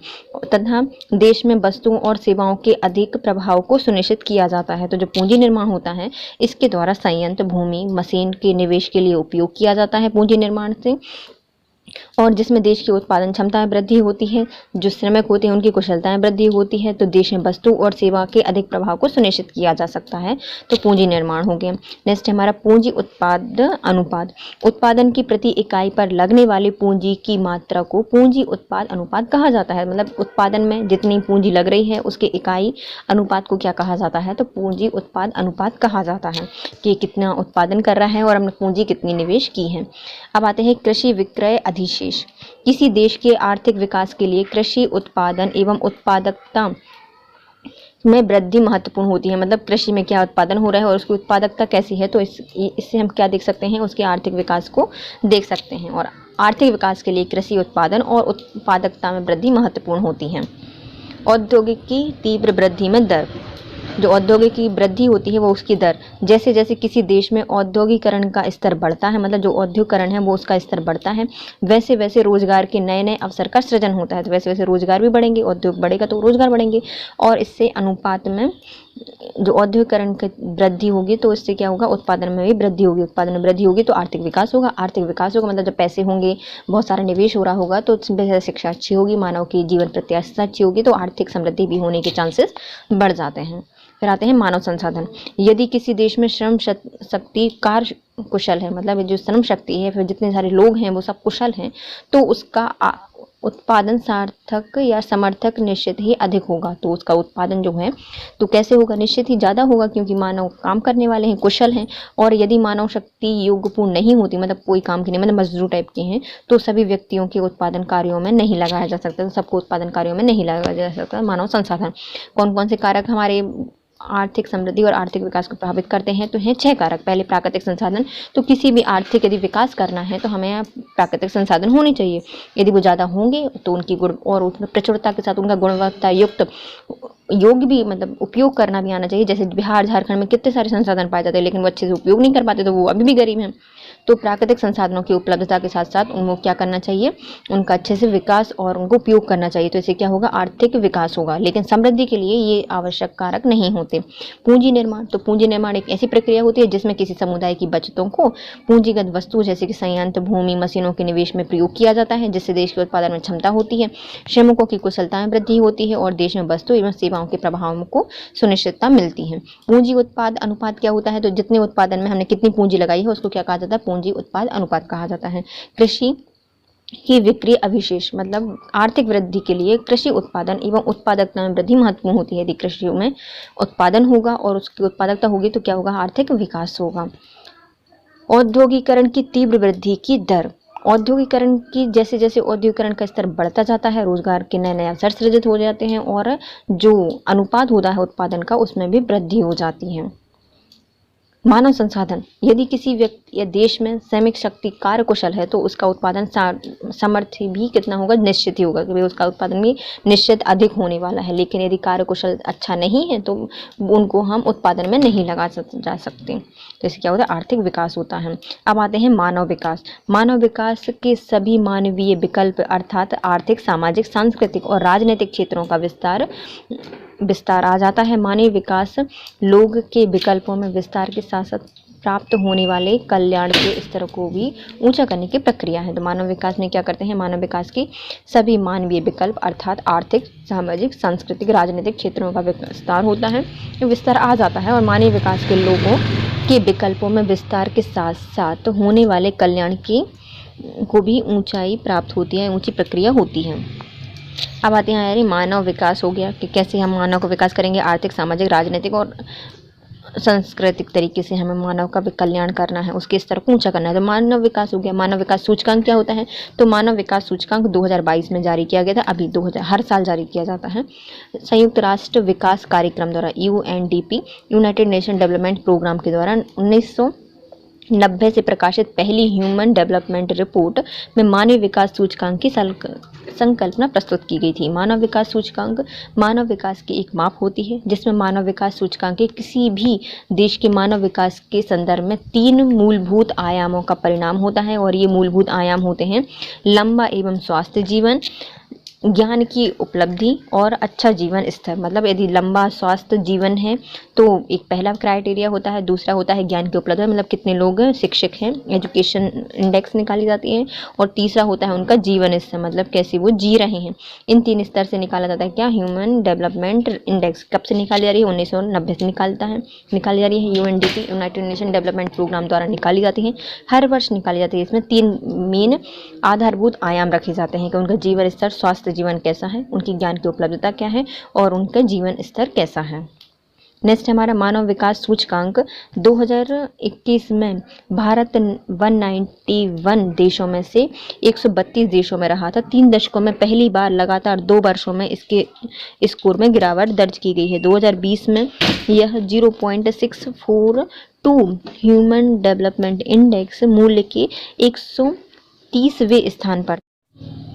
तथा देश में वस्तुओं और सेवाओं के अधिक प्रभाव को सुनिश्चित किया जाता है। तो जो पूंजी निर्माण होता है इसके द्वारा संयंत्र, भूमि, मशीन के निवेश के लिए उपयोग किया जाता है पूंजी निर्माण से, और जिसमें देश की उत्पादन क्षमता में वृद्धि होती है, जो श्रमिक होते हैं उनकी कुशलता में वृद्धि होती है, तो देश में वस्तु और सेवा के अधिक प्रभाव को सुनिश्चित किया जा सकता है। तो पूंजी निर्माण हो गया। नेक्स्ट हमारा पूंजी उत्पाद अनुपात। उत्पादन की प्रति इकाई पर लगने वाली पूंजी की मात्रा को पूंजी उत्पाद अनुपात कहा जाता है। मतलब उत्पादन में जितनी पूंजी लग रही है उसके इकाई अनुपात को क्या कहा जाता है? तो पूंजी उत्पाद अनुपात कहा जाता है कि कितना उत्पादन कर रहा है और हमने पूंजी कितनी निवेश की है। अब आते हैं कृषि विक्रय अधिशेष। किसी देश के आर्थिक विकास के लिए कृषि उत्पादन एवं उत्पादकता में वृद्धि महत्वपूर्ण होती है। मतलब कृषि में क्या उत्पादन हो रहा है और उसकी उत्पादकता कैसी है, तो इससे हम क्या देख सकते हैं? उसके आर्थिक विकास को देख सकते हैं। और आर्थिक विकास के लिए कृषि उत्पादन और उत्पादकता में वृद्धि महत्वपूर्ण होती है। औद्योगिक की तीव्र वृद्धि में दर। जो औद्योगिक की वृद्धि होती है वो उसकी दर, जैसे जैसे किसी देश में औद्योगिकरण का स्तर बढ़ता है, मतलब जो औद्योगिकरण है वो उसका स्तर बढ़ता है, वैसे वैसे रोजगार के नए नए अवसर का सृजन होता है। तो वैसे वैसे रोजगार भी बढ़ेंगे, उद्योग बढ़ेगा तो रोजगार बढ़ेंगे, और इससे अनुपात में जो औद्योगिकरण की वृद्धि होगी तो इससे क्या होगा? उत्पादन में भी वृद्धि होगी। उत्पादन में वृद्धि होगी तो आर्थिक विकास होगा। आर्थिक विकास होगा मतलब जब पैसे होंगे, बहुत सारा निवेश हो रहा होगा, तो उसमें शिक्षा अच्छी होगी, मानव की जीवन प्रत्याशा अच्छी होगी, तो आर्थिक समृद्धि भी होने के चांसेस बढ़ जाते हैं। फिर आते हैं मानव संसाधन। यदि किसी देश में श्रम शक्ति कार्य कुशल है, मतलब जो श्रम शक्ति है, फिर जितने सारे लोग हैं वो सब कुशल हैं, तो उसका उत्पादन सार्थक या समर्थक निश्चित ही अधिक होगा। तो उसका उत्पादन जो है तो कैसे होगा? निश्चित ही ज़्यादा होगा, क्योंकि मानव काम करने वाले हैं, कुशल हैं। और यदि मानव शक्ति योग्यपूर्ण नहीं होती, मतलब कोई काम की नहीं, मतलब मजदूर टाइप के हैं, तो सभी व्यक्तियों के उत्पादन कार्यों में नहीं लगाया जा सकता। तो सबको उत्पादन कार्यों में नहीं लगाया जा सकता। मानव संसाधन कौन कौन से कारक हमारे आर्थिक समृद्धि और आर्थिक विकास को प्रभावित करते हैं? तो हैं 6 कारक। पहले प्राकृतिक संसाधन। तो किसी भी आर्थिक यदि विकास करना है तो हमें प्राकृतिक संसाधन होने चाहिए। यदि वो ज़्यादा होंगे तो उनकी गुण और उसमें प्रचुरता के साथ उनका गुणवत्ता युक्त योग्य भी, मतलब उपयोग करना भी आना चाहिए। जैसे बिहार, झारखंड में कितने सारे संसाधन पाए जाते हैं लेकिन वो अच्छे से उपयोग नहीं कर पाते, तो वो अभी भी गरीब हैं। तो प्राकृतिक संसाधनों की उपलब्धता के साथ साथ उनको क्या करना चाहिए? उनका अच्छे से विकास और उनको उपयोग करना चाहिए। तो इससे क्या होगा? आर्थिक विकास होगा। लेकिन समृद्धि के लिए ये आवश्यक कारक नहीं होते। पूंजी निर्माण। तो पूंजी निर्माण एक ऐसी प्रक्रिया होती है जिसमें किसी समुदाय की बचतों को पूंजीगत वस्तु जैसे कि संयंत्र, भूमि, मशीनों के निवेश में प्रयोग किया जाता है, जिससे देश के उत्पादन में क्षमता होती है, श्रमिकों की कुशलता में वृद्धि होती है और देश में वस्तु एवं सेवा सेवाओं के प्रभावों को सुनिश्चितता मिलती है। पूंजी उत्पाद अनुपात क्या होता है? तो जितने उत्पादन में हमने कितनी पूंजी लगाई है उसको क्या कहा जाता है? पूंजी उत्पाद अनुपात कहा जाता है। कृषि की विक्रय अविशेष मतलब आर्थिक वृद्धि के लिए कृषि उत्पादन एवं उत्पादकता में वृद्धि महत्वपूर्ण होती है। यदि कृषि में उत्पादन होगा और उसकी उत्पादकता होगी तो क्या होगा? आर्थिक विकास होगा। औद्योगिकरण की तीव्र वृद्धि की दर, औद्योगिकरण की जैसे जैसे औद्योगिकरण का स्तर बढ़ता जाता है, रोजगार के नए नए अवसर सृजित हो जाते हैं और जो अनुपात होता है उत्पादन का उसमें भी वृद्धि हो जाती है। मानव संसाधन, यदि किसी व्यक्ति या देश में श्रमिक शक्ति कार्यकुशल है तो उसका उत्पादन सामर्थ्य भी कितना होगा? निश्चित ही होगा कि भाई उसका उत्पादन भी निश्चित अधिक होने वाला है। लेकिन यदि कार्यकुशल अच्छा नहीं है तो उनको हम उत्पादन में नहीं लगा जा सकते। तो इससे क्या होता है? आर्थिक विकास होता है। अब आते हैं मानव विकास। मानव विकास के सभी मानवीय विकल्प अर्थात आर्थिक, सामाजिक, सांस्कृतिक और राजनीतिक क्षेत्रों का विस्तार आ जाता है। मानवीय विकास लोग के विकल्पों में विस्तार के साथ साथ प्राप्त होने वाले कल्याण के स्तर को भी ऊंचा करने की प्रक्रिया है। तो मानव विकास में क्या करते हैं? मानव विकास की सभी मानवीय विकल्प अर्थात आर्थिक, सामाजिक, सांस्कृतिक, राजनीतिक क्षेत्रों का विस्तार होता है, विस्तार आ जाता है और मानवीय विकास के लोगों के विकल्पों में विस्तार के साथ साथ होने वाले कल्याण की को भी ऊंचाई प्राप्त होती है, ऊंची प्रक्रिया होती है। अब आते हैं यानी मानव विकास हो गया कि कैसे हम मानव को विकास करेंगे। आर्थिक, सामाजिक, राजनीतिक और सांस्कृतिक तरीके से हमें मानव का कल्याण करना है, उसके स्तर को ऊंचा करना है। तो मानव विकास हो गया। मानव विकास सूचकांक क्या होता है? तो मानव विकास सूचकांक 2022 में जारी किया गया था। अभी 2000 हर साल जारी किया जाता है संयुक्त राष्ट्र विकास कार्यक्रम द्वारा, UNDP United Nation Development Programme के द्वारा 1990 से प्रकाशित पहली ह्यूमन डेवलपमेंट रिपोर्ट में मानव विकास सूचकांक की संकल्पना प्रस्तुत की गई थी। मानव विकास सूचकांक मानव विकास की एक माप होती है जिसमें मानव विकास सूचकांक के किसी भी देश के मानव विकास के संदर्भ में 3 मूलभूत आयामों का परिणाम होता है और ये मूलभूत आयाम होते हैं लंबा एवं स्वस्थ जीवन, ज्ञान की उपलब्धि और अच्छा जीवन स्तर। मतलब यदि लंबा स्वास्थ्य जीवन है तो एक पहला क्राइटेरिया होता है, दूसरा होता है ज्ञान की उपलब्धि मतलब कितने लोग शिक्षित हैं, एजुकेशन इंडेक्स निकाली जाती है, और तीसरा होता है उनका जीवन स्तर मतलब कैसे वो जी रहे हैं। इन 3 स्तर से निकाला जाता है क्या? Human development index. कब से निकाली जा रही है? 1990 से निकाली जा रही है। UNDP United Nation Development Programme द्वारा निकाली जाती है, हर वर्ष निकाली जाती है। इसमें 3 मेन आधारभूत आयाम रखे जाते हैं कि उनका जीवन स्तर, स्वास्थ्य जीवन कैसा है, उनकी ज्ञान की उपलब्धता क्या है और उनका जीवन स्तर कैसा है। नेक्स्ट हमारा मानव विकास सूचकांक 2021 में भारत 191 देशों में से 132 देशों में रहा था। 3 दशकों में पहली बार लगातार 2 वर्षों में इसके स्कोर में गिरावट दर्ज की गई है। 2020 में यह 0.642 ह्यूमन डेवलपमेंट इंडेक्स मूल्य के 130वें स्थान पर।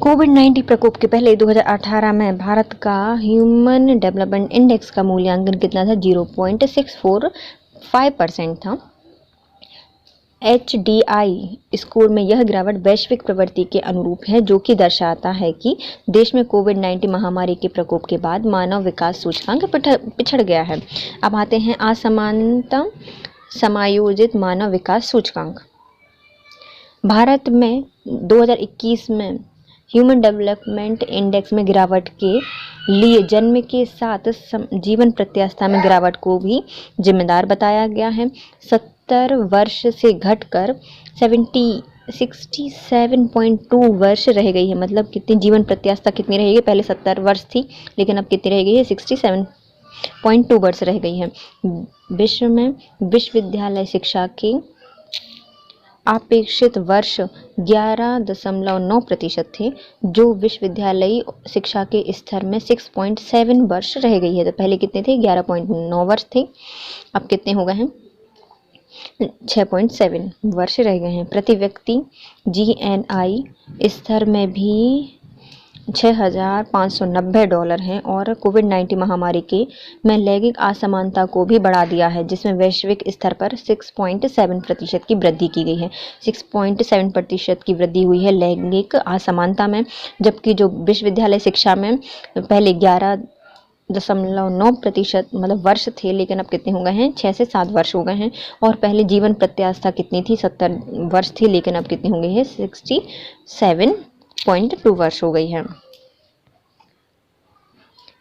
कोविड-19 प्रकोप के पहले 2018 में भारत का ह्यूमन डेवलपमेंट इंडेक्स का मूल्यांकन कितना था? 0.645% था। HDI स्कोर में यह गिरावट वैश्विक प्रवृत्ति के अनुरूप है जो कि दर्शाता है कि देश में कोविड-19 महामारी के प्रकोप के बाद मानव विकास सूचकांक पिछड़ गया है। अब आते हैं असमानता समायोजित मानव विकास सूचकांक। भारत में 2021 में ह्यूमन डेवलपमेंट इंडेक्स में गिरावट के लिए जन्म के साथ जीवन प्रत्याशा में गिरावट को भी जिम्मेदार बताया गया है। 70 वर्ष से घटकर 67.2 वर्ष रह गई है। मतलब कितनी जीवन प्रत्याशा कितनी रहेगी? पहले 70 वर्ष थी लेकिन अब कितनी रह गई है? 67.2 वर्ष रह गई है। विश्व में विश्वविद्यालय शिक्षा की अपेक्षित वर्ष 11.9% थे जो विश्वविद्यालयी शिक्षा के स्तर में 6.7 वर्ष रह गई है। तो पहले कितने थे? 11.9 वर्ष थे, अब कितने हो गए हैं? 6.7 वर्ष रह गए हैं। प्रति व्यक्ति GNI स्तर में भी $6,590 हैं और कोविड-19 महामारी के में लैंगिक असमानता को भी बढ़ा दिया है जिसमें वैश्विक स्तर पर 6.7% की वृद्धि की गई है। 6.7% की वृद्धि हुई है लैंगिक असमानता में, जबकि जो विश्वविद्यालय शिक्षा में पहले 11.9% मतलब वर्ष थे लेकिन अब कितने हो गए हैं? 6 से 7 वर्ष हो गए हैं। और पहले जीवन प्रत्याशा कितनी थी? 70 वर्ष थी लेकिन अब कितनी हो गई है? 67.2 वर्ष हो गई है।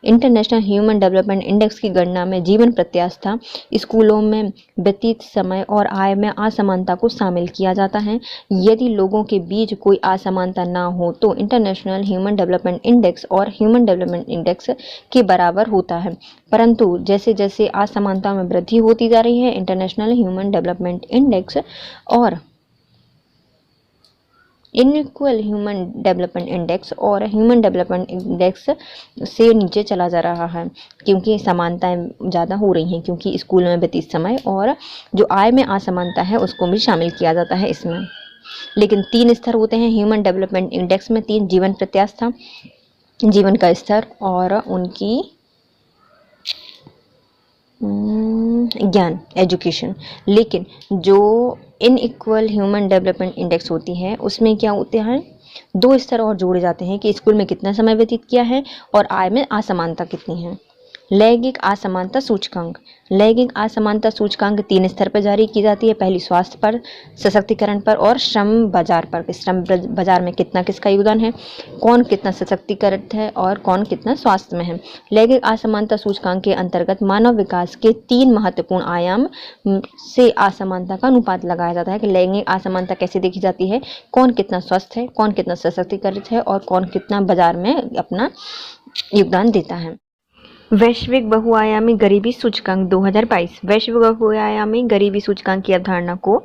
इंटरनेशनल ह्यूमन डेवलपमेंट इंडेक्स की गणना में जीवन प्रत्याशा, स्कूलों में व्यतीत समय और आय में असमानता को शामिल किया जाता है। यदि लोगों के बीच कोई असमानता ना हो तो इंटरनेशनल ह्यूमन डेवलपमेंट इंडेक्स और ह्यूमन डेवलपमेंट इंडेक्स के बराबर होता है। परंतु जैसे जैसे असमानता में वृद्धि होती जा रही है, इंटरनेशनल ह्यूमन डेवलपमेंट इंडेक्स और इनइक्वल ह्यूमन डेवलपमेंट इंडेक्स और ह्यूमन डेवलपमेंट इंडेक्स से नीचे चला जा रहा है, क्योंकि समानताएं ज़्यादा हो रही हैं, क्योंकि स्कूल में व्यतीत समय और जो आय में असमानता है उसको भी शामिल किया जाता है इसमें। लेकिन 3 स्तर होते हैं ह्यूमन डेवलपमेंट इंडेक्स में, 3: जीवन प्रत्याशा, जीवन का स्तर और उनकी ज्ञान, एजुकेशन। लेकिन जो इनइक्वल ह्यूमन डेवलपमेंट इंडेक्स होती है उसमें क्या होते हैं, 2 स्तर और जोड़े जाते हैं कि स्कूल में कितना समय व्यतीत किया है और आय में असमानता कितनी है। लैंगिक असमानता सूचकांक, लैंगिक असमानता सूचकांक 3 स्तर पर जारी की जाती है। पहली स्वास्थ्य पर, सशक्तिकरण पर और श्रम बाजार पर। श्रम बाजार में कितना किसका योगदान है, कौन कितना सशक्तिकृत है और कौन कितना स्वास्थ्य में है। लैंगिक असमानता सूचकांक के अंतर्गत मानव विकास के 3 महत्वपूर्ण आयाम से असमानता का अनुपात लगाया जाता है कि लैंगिक असमानता कैसे देखी जाती है, कौन कितना स्वस्थ है, कौन कितना सशक्तिकृत है और कौन कितना बाजार में अपना योगदान देता है। वैश्विक बहुआयामी गरीबी सूचकांक 2022। वैश्विक बहुआयामी गरीबी सूचकांक की अवधारणा को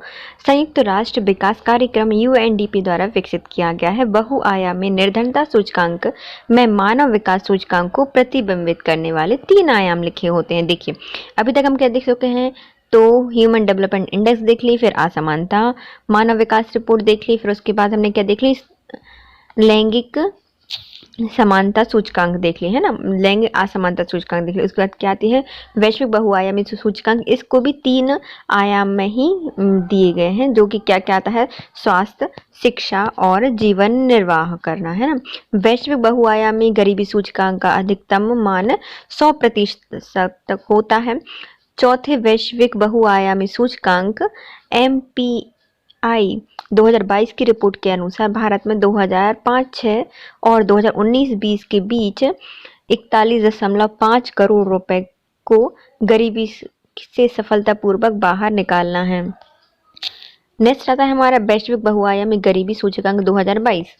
संयुक्त राष्ट्र विकास कार्यक्रम UNDP द्वारा विकसित किया गया है। बहुआयामी निर्धनता सूचकांक में मानव विकास सूचकांक को प्रतिबिंबित करने वाले 3 आयाम लिखे होते हैं। देखिए, अभी तक हम क्या देख चुके हैं, तो ह्यूमन डेवलपमेंट इंडेक्स देख ली, फिर असमानता, मानव विकास रिपोर्ट देख ली, फिर उसके बाद हमने क्या देख ली, लैंगिक समानता सूचकांक देख ली है ना, लैंगिक असमानता सूचकांक देख ली। उसके बाद क्या आती है, वैश्विक बहुआयामी सूचकांक। इसको भी 3 आयाम में ही दिए गए हैं, जो कि क्या क्या आता है, स्वास्थ्य, शिक्षा और जीवन निर्वाह करना है ना। वैश्विक बहुआयामी गरीबी सूचकांक का अधिकतम मान 100% तक होता है। चौथे वैश्विक बहुआयामी सूचकांक MPI 2022 की रिपोर्ट के अनुसार भारत में 2005-06 और 2019-20 के बीच 41.5 करोड़ रुपए को गरीबी से सफलतापूर्वक बाहर निकालना है। नेक्स्ट आता है हमारा वैश्विक बहुआयामी गरीबी सूचकांक 2022।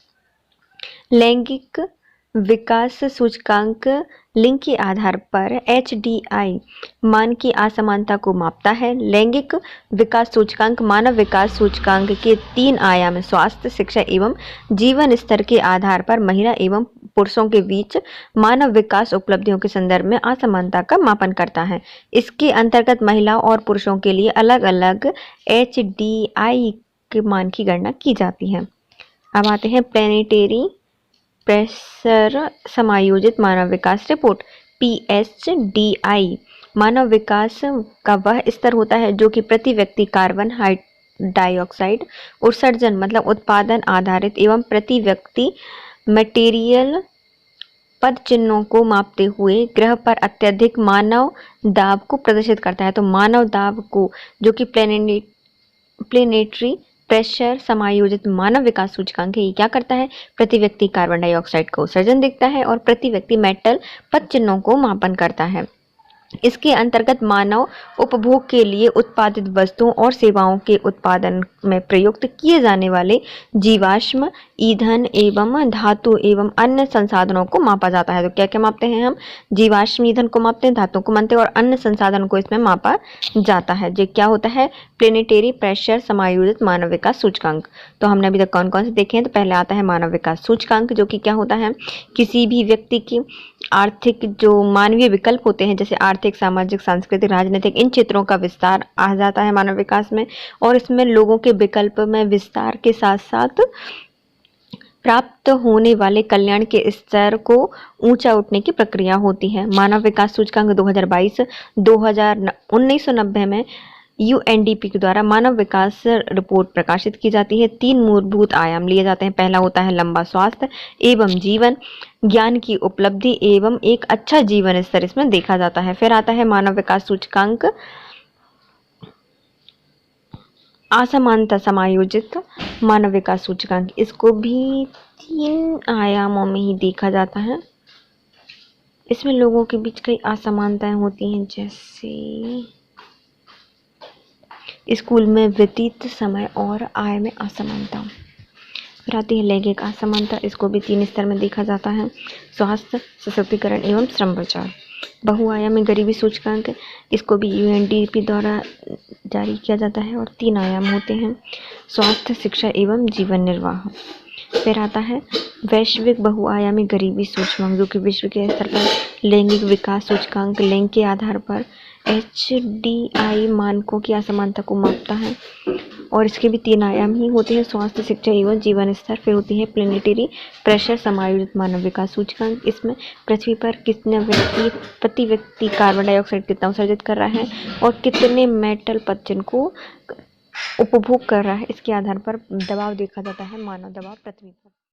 लैंगिक विकास सूचकांक लिंग के आधार पर HDI मान की असमानता को मापता है। लैंगिक विकास सूचकांक मानव विकास सूचकांक के 3 आयाम स्वास्थ्य, शिक्षा एवं जीवन स्तर के आधार पर महिला एवं पुरुषों के बीच मानव विकास उपलब्धियों के संदर्भ में असमानता का मापन करता है। इसके अंतर्गत महिला और पुरुषों के लिए अलग अलग HDI के मान की गणना की जाती है। अब आते हैं प्लेनेटरी प्रेशर समायोजित मानव विकास रिपोर्ट PHDI। मानव विकास का वह स्तर होता है जो कि प्रति व्यक्ति कार्बन डाइऑक्साइड उत्सर्जन मतलब उत्पादन आधारित एवं प्रति व्यक्ति मटेरियल पद चिन्हों को मापते हुए ग्रह पर अत्यधिक मानव दाब को प्रदर्शित करता है। तो मानव दाब को जो कि प्लेनेटरी प्रेशर समायोजित मानव विकास सूचकांक है, ये क्या करता है, प्रति व्यक्ति कार्बन डाइऑक्साइड का उत्सर्जन देखता है और प्रति व्यक्ति मेटल पद चिन्हों को मापन करता है। इसके अंतर्गत मानव उपभोग के लिए उत्पादित वस्तुओं और सेवाओं के उत्पादन में प्रयुक्त किए जाने वाले जीवाश्म ईंधन एवं धातु एवं अन्य संसाधनों को मापा जाता है। तो क्या क्या मापते हैं हम, जीवाश्म ईंधन को मापते हैं, धातु को मापते हैं और अन्य संसाधनों को इसमें मापा जाता है। जो क्या होता है, प्लेनेटरी प्रेशर समायोजित मानव विकास सूचकांक। तो हमने अभी तक कौन कौन से देखे हैं, तो पहले आता है मानव विकास सूचकांक, जो कि क्या होता है, किसी भी व्यक्ति की आर्थिक जो मानवीय विकल्प होते हैं जैसे आर्थिक, सामाजिक, सांस्कृतिक, राजनीतिक, इन क्षेत्रों का विस्तार आ जाता है मानव विकास में। और इसमें लोगों के विकल्प में विस्तार के साथ साथ प्राप्त होने वाले कल्याण के स्तर को ऊंचा उठने की प्रक्रिया होती है। मानव विकास सूचकांक 2022 1990 में UNDP के द्वारा मानव विकास रिपोर्ट प्रकाशित की जाती है। 3 मूलभूत आयाम लिए जाते हैं। पहला होता है लंबा स्वास्थ्य एवं जीवन, ज्ञान की उपलब्धि एवं एक अच्छा जीवन स्तर इसमें देखा जाता है। फिर आता है मानव विकास सूचकांक असमानता समायोजित मानव विकास सूचकांक। इसको भी 3 आयामों में ही देखा जाता है। इसमें लोगों के बीच कई असमानताएं होती हैं, जैसे स्कूल में व्यतीत समय और आय में असमानता। फिर आती है लैंगिक असमानता, इसको भी 3 स्तर में देखा जाता है: स्वास्थ्य, सशक्तिकरण एवं श्रम प्रचार। बहुआयामी गरीबी सूचकांक, इसको भी यूएनडीपी द्वारा जारी किया जाता है और 3 आयाम होते हैं: स्वास्थ्य, शिक्षा एवं जीवन निर्वाह। फिर आता है वैश्विक बहुआयामी गरीबी सूचकांक, जो कि विश्व के स्तर पर लैंगिक विकास सूचकांक लिंग के आधार पर HDI मानकों की असमानता को मापता है और इसके भी 3 आयाम ही होते हैं: स्वास्थ्य, शिक्षा एवं जीवन स्तर। फिर होती है प्लेनेटरी प्रेशर समायोजित मानव विकास सूचकांक, इसमें पृथ्वी पर कितने व्यक्ति प्रति व्यक्ति कार्बन डाइऑक्साइड कितना उत्सर्जित कर रहा है और कितने मेटल पतन को उपभोग कर रहा है, इसके आधार पर दबाव देखा जाता है, मानव दबाव पृथ्वी पर।